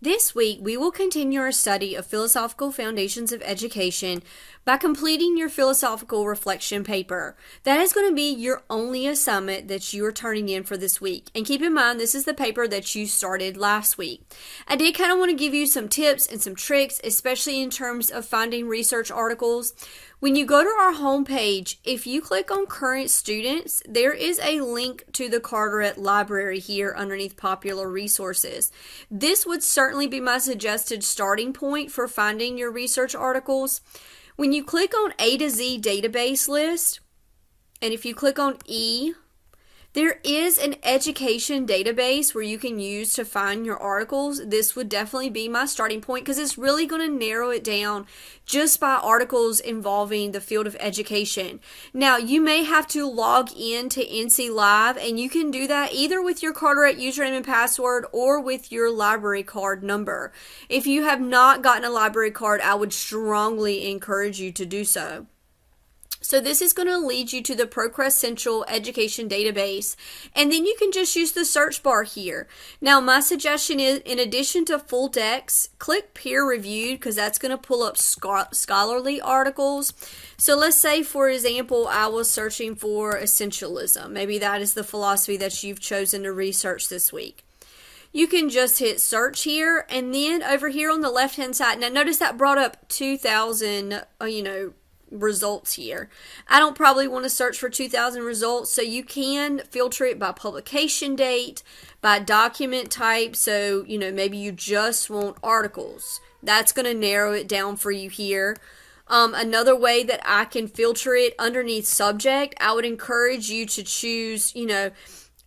This week, we will continue our study of Philosophical Foundations of Education by completing your philosophical reflection paper. That is going to be your only assignment that you are turning in for this week. And keep in mind, this is the paper that you started last week. I did kind of want to give you some tips and some tricks, especially in terms of finding research articles. When you go to our homepage, if you click on current students, there is a link to the Carteret Library here underneath popular resources. This would certainly be my suggested starting point for finding your research articles. When you click on A to Z database list, and if you click on E, there is an education database where you can use to find your articles. This would definitely be my starting point because it's really going to narrow it down just by articles involving the field of education. Now, you may have to log in to NC Live, and you can do that either with your Carteret username and password or with your library card number. If you have not gotten a library card, I would strongly encourage you to do so. So this is going to lead you to the ProQuest Central Education Database, and then you can just use the search bar here. Now, my suggestion is, in addition to full text, click peer reviewed because that's going to pull up scholarly articles. So let's say, for example, I was searching for essentialism. Maybe that is the philosophy that you've chosen to research this week. You can just hit search here, and then over here on the left-hand side, now notice that brought up 2,000, results here. I don't probably want to search for 2,000 results, so you can filter it by publication date, by document type. So, maybe you just want articles. That's going to narrow it down for you here. Another way that I can filter it underneath subject, I would encourage you to choose,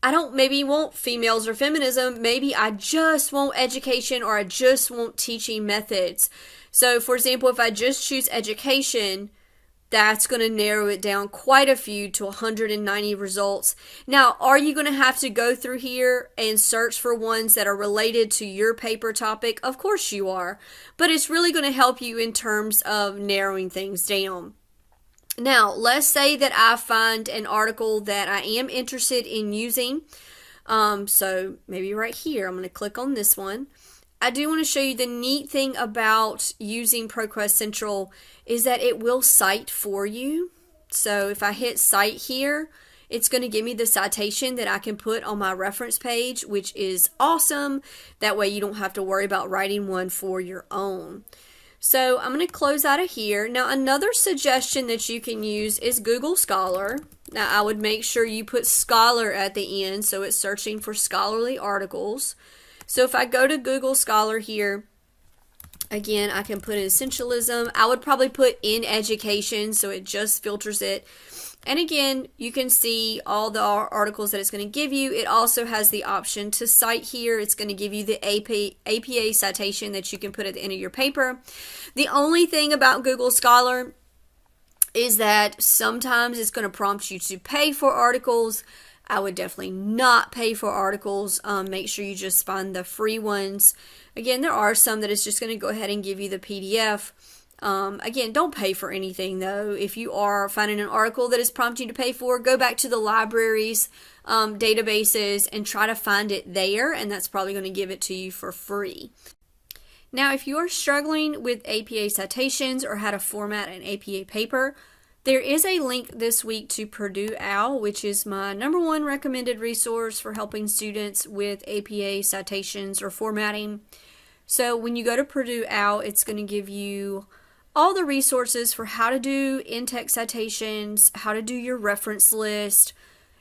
I don't maybe want females or feminism. Maybe I just want education, or I just want teaching methods. So, for example, if I just choose education, that's going to narrow it down quite a few to 190 results. Now, are you going to have to go through here and search for ones that are related to your paper topic? Of course you are, but it's really going to help you in terms of narrowing things down. Now, let's say that I find an article that I am interested in using. So maybe right here, I'm going to click on this one. I do want to show you the neat thing about using ProQuest Central is that it will cite for you. So if I hit cite here, it's going to give me the citation that I can put on my reference page, which is awesome. That way you don't have to worry about writing one for your own. So I'm going to close out of here. Now, another suggestion that you can use is Google Scholar. Now, I would make sure you put Scholar at the end so it's searching for scholarly articles. So if I go to Google Scholar here, again, I can put in essentialism. I would probably put in education, so it just filters it. And again, you can see all the articles that it's going to give you. It also has the option to cite here. It's going to give you the APA citation that you can put at the end of your paper. The only thing about Google Scholar is that sometimes it's going to prompt you to pay for articles. I would definitely not pay for articles. Make sure you just find the free ones. Again, there are some that is just going to go ahead and give you the PDF. Again, don't pay for anything though. If you are finding an article that is prompting you to pay for, go back to the library's databases and try to find it there, and that's probably going to give it to you for free. Now, if you are struggling with APA citations or how to format an APA paper, there is a link this week to Purdue OWL, which is my #1 recommended resource for helping students with APA citations or formatting. So when you go to Purdue OWL, it's going to give you all the resources for how to do in-text citations, how to do your reference list.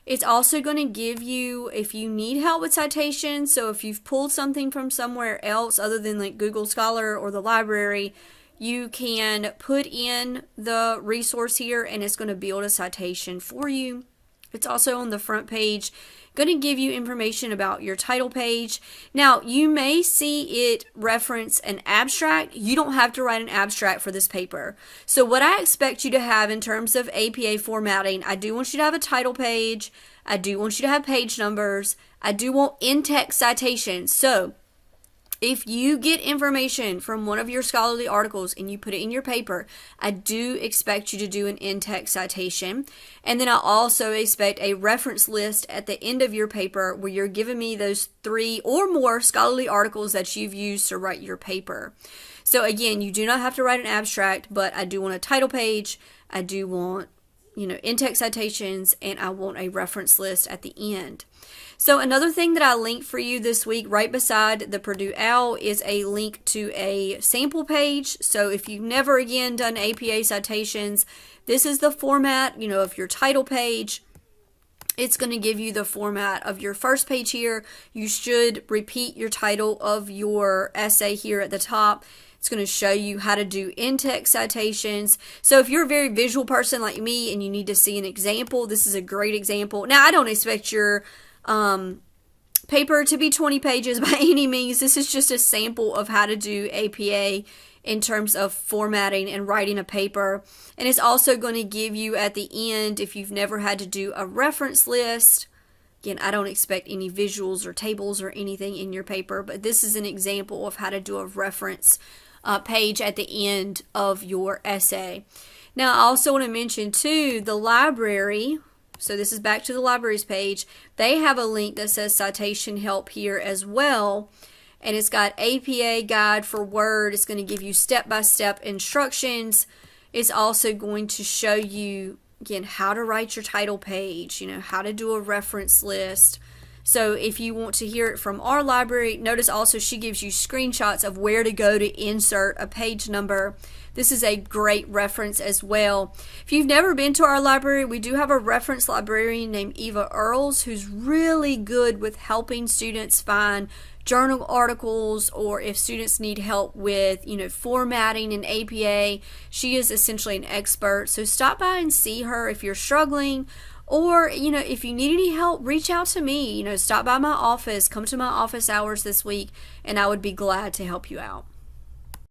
It's also going to give you, if you need help with citations, so if you've pulled something from somewhere else other than like Google Scholar or the library, you can put in the resource here and it's going to build a citation for you. It's also on the front page, going to give you information about your title page. Now, you may see it reference an abstract. You don't have to write an abstract for this paper. So what I expect you to have in terms of APA formatting, I do want you to have a title page. I do want you to have page numbers. I do want in-text citations. So If you get information from one of your scholarly articles and you put it in your paper, I do expect you to do an in-text citation. And then I also expect a reference list at the end of your paper where you're giving me those 3 or more scholarly articles that you've used to write your paper. So again, you do not have to write an abstract, but I do want a title page. I do want, in-text citations, and I want a reference list at the end. So another thing that I linked for you this week right beside the Purdue OWL is a link to a sample page. So if you've never again done APA citations, this is the format, of your title page. It's going to give you the format of your first page here. You should repeat your title of your essay here at the top. It's going to show you how to do in-text citations. So if you're a very visual person like me and you need to see an example, this is a great example. Now, I don't expect your paper to be 20 pages by any means. This is just a sample of how to do APA in terms of formatting and writing a paper. And it's also going to give you at the end, if you've never had to do a reference list. Again, I don't expect any visuals or tables or anything in your paper, but this is an example of how to do a reference page at the end of your essay. Now, I also want to mention too, the library. So this is back to the libraries page. They have a link that says citation help here as well. And it's got APA guide for Word. It's going to give you step-by-step instructions. It's also going to show you, again, how to write your title page, how to do a reference list. So if you want to hear it from our library, notice also she gives you screenshots of where to go to insert a page number. This is a great reference as well. If you've never been to our library, we do have a reference librarian named Eva Earls who's really good with helping students find journal articles, or if students need help with, formatting in APA. She is essentially an expert. So stop by and see her if you're struggling, or, if you need any help, reach out to me. Stop by my office, come to my office hours this week, and I would be glad to help you out.